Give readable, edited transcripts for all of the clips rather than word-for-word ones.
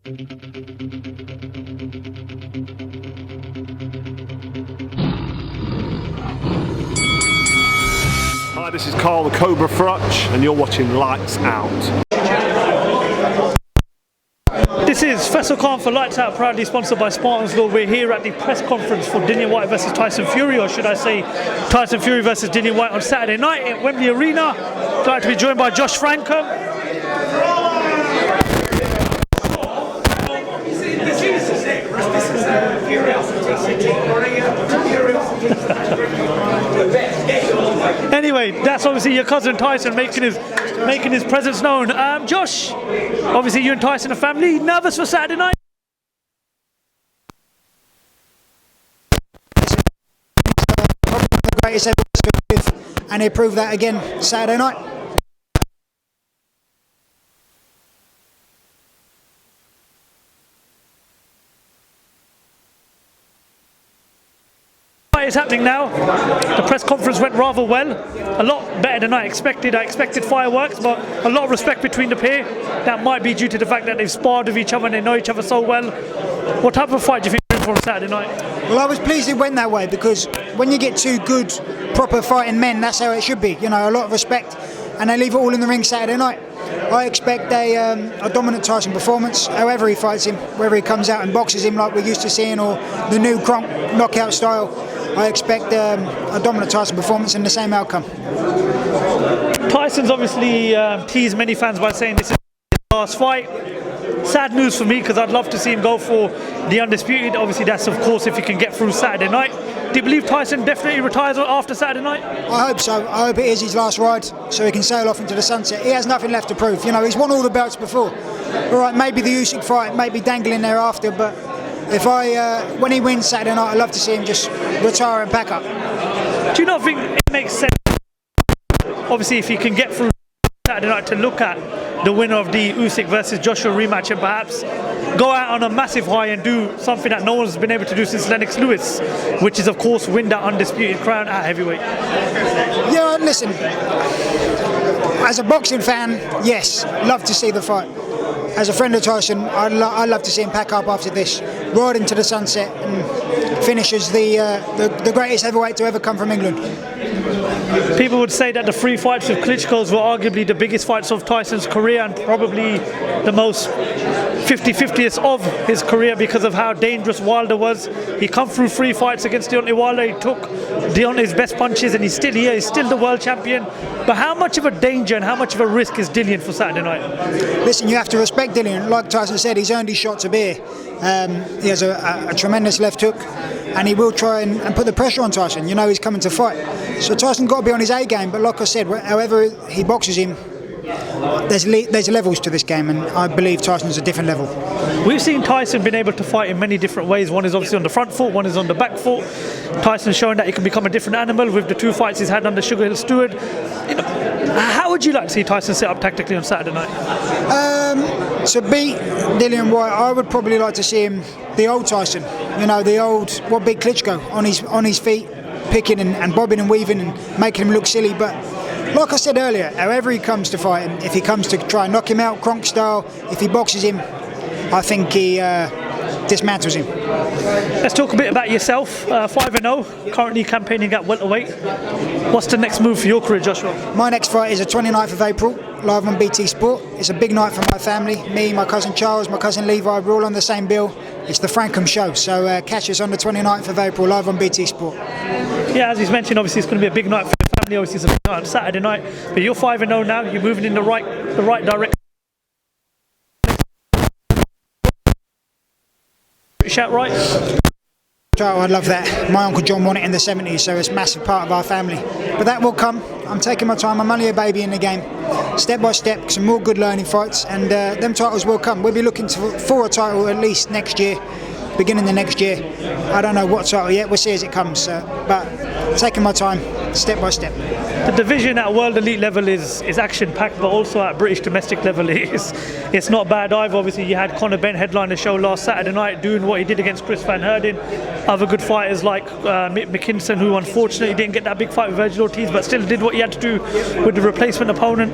Hi, this is Carl the Cobra Frutch, and you're watching Lights Out. This is Faisal Khan for Lights Out, proudly sponsored by Spartans Law. We're here at the press conference for Dillian Whyte versus Tyson Fury, or should I say Tyson Fury versus Dillian Whyte on Saturday night at Wembley Arena. Glad to be joined by Josh Frankham. Anyway, that's obviously your cousin Tyson making his presence known. Josh, obviously you and Tyson are family. Nervous for Saturday night? The greatest ever, and he proved that again Saturday night. What is happening now? The press conference went rather well, a lot better than I expected. I expected fireworks, but a lot of respect between the pair. That might be due to the fact that they've sparred with each other and they know each other so well. What type of fight do you think you're in for on Saturday night? Well, I was pleased it went that way, because when you get two good, proper fighting men, that's how it should be. You know, a lot of respect, and they leave it all in the ring Saturday night. I expect a dominant Tyson performance, however he fights him, whether he comes out and boxes him like we're used to seeing, or the new Kronk knockout style. I expect a dominant Tyson performance and the same outcome. Tyson's obviously teased many fans by saying this is his last fight. Sad news for me, because I'd love to see him go for the undisputed. Obviously that's of course if he can get through Saturday night. Do you believe Tyson definitely retires after Saturday night? I hope so. I hope it is his last ride, so he can sail off into the sunset. He has nothing left to prove. You know, he's won all the belts before. All right, maybe the Usyk fight, maybe dangling thereafter, but when he wins Saturday night, I'd love to see him just retire and pack up. Do you not think it makes sense, obviously, if he can get through Saturday night, to look at the winner of the Usyk versus Joshua rematch and perhaps go out on a massive high and do something that no one's been able to do since Lennox Lewis, which is of course win that undisputed crown at heavyweight? Yeah, listen, as a boxing fan, yes, love to see the fight. As a friend of Tyson, I'd love to see him pack up after this, ride into the sunset and finish as the greatest heavyweight to ever come from England. People would say that the 3 fights with Klitschko's were arguably the biggest fights of Tyson's career and probably the most 50-50th of his career because of how dangerous Wilder was. He come through 3 fights against Deontay Wilder. He took Deontay's best punches and he's still here. He's still the world champion. But how much of a danger and how much of a risk is Dillian for Saturday night? Listen, you have to respect Dillian. Like Tyson said, he's earned his shot to be here. He has a tremendous left hook, and he will try and put the pressure on Tyson. You know he's coming to fight. So Tyson's got to be on his A game, but like I said, however he boxes him, there's levels to this game, and I believe Tyson's a different level. We've seen Tyson been able to fight in many different ways. One is obviously on the front foot, one is on the back foot. Tyson's showing that he can become a different animal with the 2 fights he's had under Sugar Hill Stewart. You know, how would you like to see Tyson set up tactically on Saturday night? To beat Dillian Whyte, I would probably like to see him the old Tyson. You know, the old what beat Klitschko on his feet, picking and bobbing and weaving and making him look silly. But like I said earlier, however he comes to fight him, if he comes to try and knock him out, Kronk style, if he boxes him, I think he dismantles him. Let's talk a bit about yourself. 5-0, currently campaigning at welterweight. What's the next move for your career, Joshua? My next fight is the 29th of April, live on BT Sport. It's a big night for my family. Me, my cousin Charles, my cousin Levi, we're all on the same bill. It's the Frankham show, so catch us on the 29th of April, live on BT Sport. Yeah, as he's mentioned, obviously it's going to be a big night for your family. Obviously it's a big night on Saturday night, but you're 5-0 now. You're moving in the right direction. Shout right. I'd love that. My Uncle John won it in the 70s, so it's a massive part of our family. But that will come. I'm taking my time. I'm only a baby in the game. Step by step, some more good learning fights, and them titles will come. We'll be looking for a title at least next year, beginning the next year. I don't know what title yet. We'll see as it comes. But taking my time. step by step. The division at world elite level is action-packed, but also at British domestic level it's not bad either. Obviously, you had Conor Benn headline the show last Saturday night, doing what he did against Chris Van Heerden. Other good fighters like Mick McKinson, who unfortunately didn't get that big fight with Virgil Ortiz, but still did what he had to do with the replacement opponent.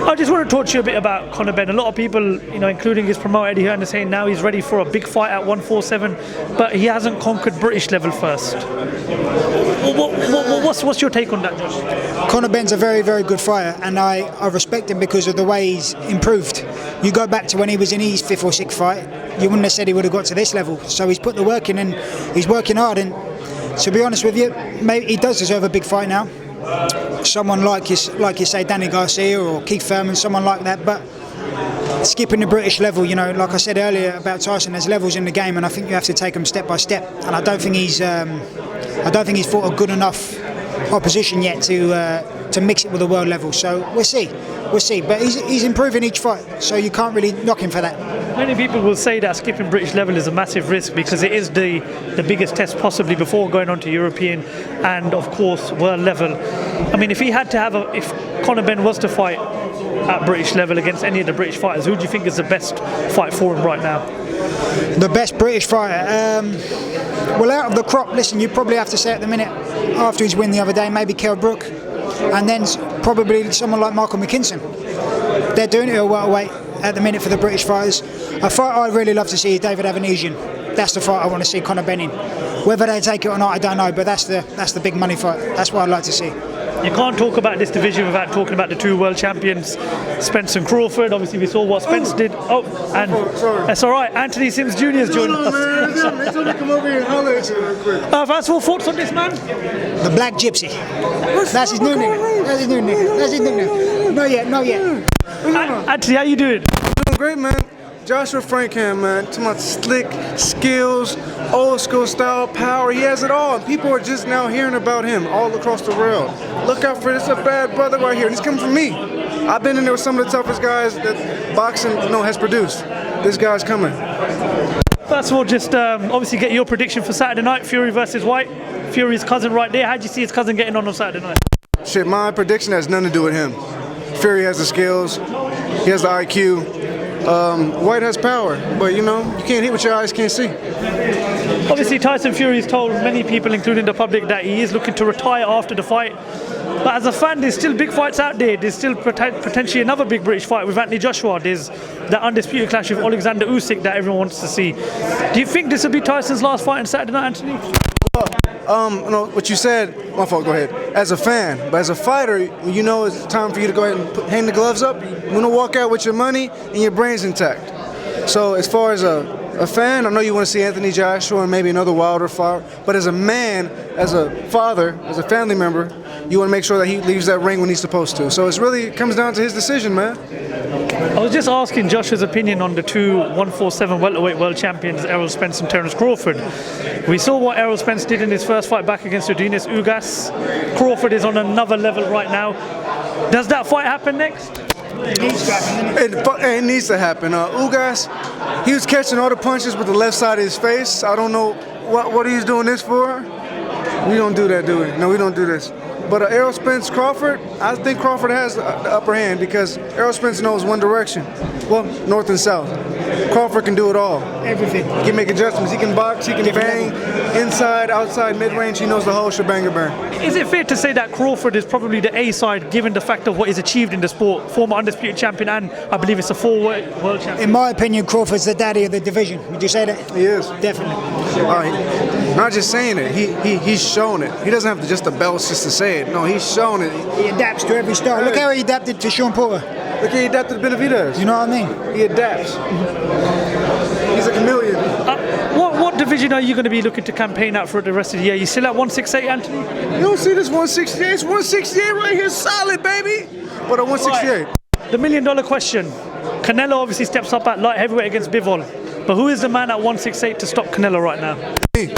I just want to talk to you a bit about Conor Benn. A lot of people, including his promoter Eddie Hearn, are saying now he's ready for a big fight at 147, but he hasn't conquered British level first. What's your take on that, Josh? Conor Benn's a very, very good fighter, and I respect him because of the way he's improved. You go back to when he was in his 5th or 6th fight, you wouldn't have said he would have got to this level. So he's put the work in, and he's working hard. And to be honest with you, maybe he does deserve a big fight now. Someone like you say, Danny Garcia or Keith Thurman, someone like that. But skipping the British level, like I said earlier about Tyson, there's levels in the game, and I think you have to take them step by step. And I don't think he's fought a good enough opposition yet to mix it with the world level. So we'll see. But he's improving each fight, so you can't really knock him for that. Many people will say that skipping British level is a massive risk because it is the biggest test possibly before going on to European and of course world level. I mean, if Conor Benn was to fight at British level against any of the British fighters, who do you think is the best fight for him right now? The best British fighter? Well, out of the crop, listen, you probably have to say at the minute, after his win the other day, maybe Kell Brook, and then probably someone like Michael McKinson. They're doing it at welterweight at the minute for the British fighters. A fight I'd really love to see is David Avanesian. That's the fight I want to see Conor Benn in. Whether they take it or not, I don't know, but that's the big money fight. That's what I'd like to see. You can't talk about this division without talking about the two world champions, Spence and Crawford. Obviously, we saw what Spence did. That's all right. Anthony Sims Jr. has joined us. They told me to come over here and holler at you real quick. First of all, thoughts on this man? The Black Gypsy. That's his new name. That's his new name. Not yet. Anthony, how you doing? Doing great, man. Joshua Frankham, man, to my slick skills, old school style, power, he has it all. And people are just now hearing about him all across the world. Look out for this, a bad brother right here. And he's coming from me. I've been in there with some of the toughest guys that boxing has produced. This guy's coming. First of all, just obviously get your prediction for Saturday night, Fury versus Whyte. Fury's cousin right there. How do you see his cousin getting on Saturday night? Shit, my prediction has nothing to do with him. Fury has the skills, he has the IQ. Whyte has power, but you can't hit what your eyes can't see. Obviously, Tyson Fury has told many people, including the public, that he is looking to retire after the fight. But as a fan, there's still big fights out there. There's still potentially another big British fight with Anthony Joshua. There's the undisputed clash with Alexander Usyk that everyone wants to see. Do you think this will be Tyson's last fight on Saturday night, Anthony? What you said, my fault, go ahead. As a fan, but as a fighter, it's time for you to go ahead and hang the gloves up. You want to walk out with your money and your brains intact. So as far as a fan, I know you want to see Anthony Joshua and maybe another Wilder fight, but as a man, as a father, as a family member, you want to make sure that he leaves that ring when he's supposed to. So it comes down to his decision, man. I was just asking Joshua's opinion on the two 147 welterweight world champions, Errol Spence and Terence Crawford. We saw what Errol Spence did in his first fight back against Udenis Ugas. Crawford is on another level right now. Does that fight happen next? It needs to happen. It needs to happen. Ugas, he was catching all the punches with the left side of his face. I don't know what he's doing this for. We don't do that, do we? No, we don't do this. But Errol Spence Crawford, I think Crawford has the upper hand because Errol Spence knows one direction. Well, north and south. Crawford can do it all. Everything. He can make adjustments. He can box. He can bang. Inside, outside, mid-range. He knows the whole shebang bang. Is it fair to say that Crawford is probably the A side, given the fact of what he's achieved in the sport? Former undisputed champion, and I believe it's a four-world champion. In my opinion, Crawford's the daddy of the division. Would you say that? He is. Definitely. Not just saying it. He's shown it. He doesn't have to just the belts just to say it. No, he's shown it. He adapts to every style. Look how he adapted to Sean Porter. Look how he adapted to Benavidez. You know what I mean? He adapts. He's a chameleon. What division are you going to be looking to campaign out for the rest of the year? You still at 168, Anthony? You don't see this 168? It's 168 right here, solid, baby. But a 168. Right. The $1 million question. Canelo obviously steps up at light heavyweight against Bivol. But who is the man at 168 to stop Canelo right now? Me.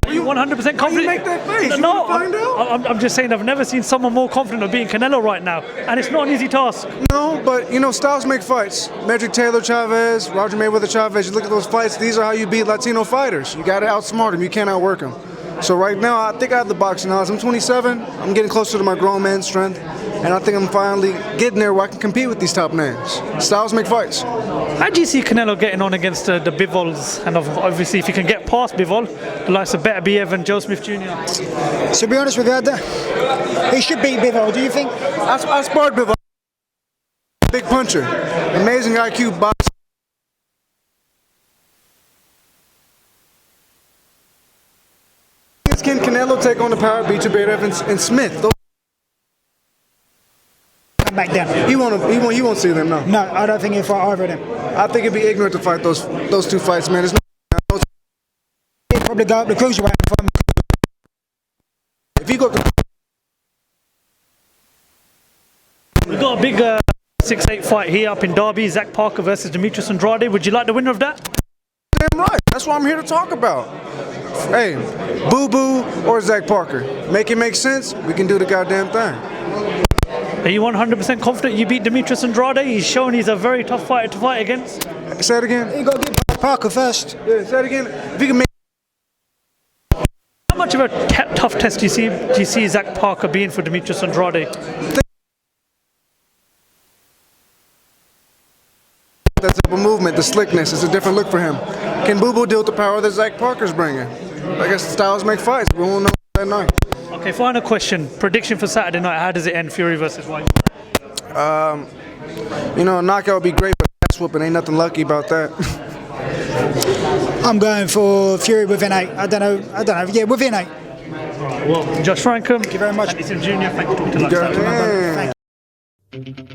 Are you 100% confident? Why you make that face? No, find out? I'm just saying I've never seen someone more confident of beating Canelo right now. And it's not an easy task. No, but styles make fights. Medrick Taylor Chavez, Roger Mayweather Chavez, you look at those fights, these are how you beat Latino fighters. You got to outsmart them, you can't outwork them. So right now, I think I have the boxing knowledge. I'm 27. I'm getting closer to my grown man strength, and I think I'm finally getting there where I can compete with these top names. Styles make fights. How do you see Canelo getting on against the Bivols? And obviously, if you can get past Bivol, the likes of Beterbiev and Joe Smith Jr. To be honest with you, he should beat Bivol. Do you think? I sparred Bivol. Big puncher, amazing IQ boxer. Can Canelo take on the power beat Beterbiev and Smith? Come back down. He won't see them, no. No, I don't think he'll fight either of them. I think it'd be ignorant to fight those two fights, man. There's no, He'll probably go up the cruiserweight and fight him. if he go, We've got a big 6-8 fight here up in Derby, Zach Parker versus Demetrius Andrade. Would you like the winner of that? damn right. That's what I'm here to talk about. Hey, Boo Boo or Zach Parker, make it make sense. We can do the goddamn thing. Are you 100% confident you beat Demetrius Andrade? He's shown he's a very tough fighter to fight against. Say it again. You got to get Parker first. Yeah, say it again. If you can make. How much of a tough test do you see Zach Parker being for Demetrius Andrade? That type of movement, the slickness, it's a different look for him. Can Boo Boo deal with the power that Zach Parker's bringing? I guess Styles make fights. We won't know that night. Okay, final question. Prediction for Saturday night. How does it end? Fury versus Whyte. You know, a knockout would be great, but ass whooping ain't nothing lucky about that. I'm going for Fury within 8. I don't know. Yeah, within 8. Well, Josh Frankham. Thank you very much. Jr. Thank you for talking to us. Yeah. Thank you.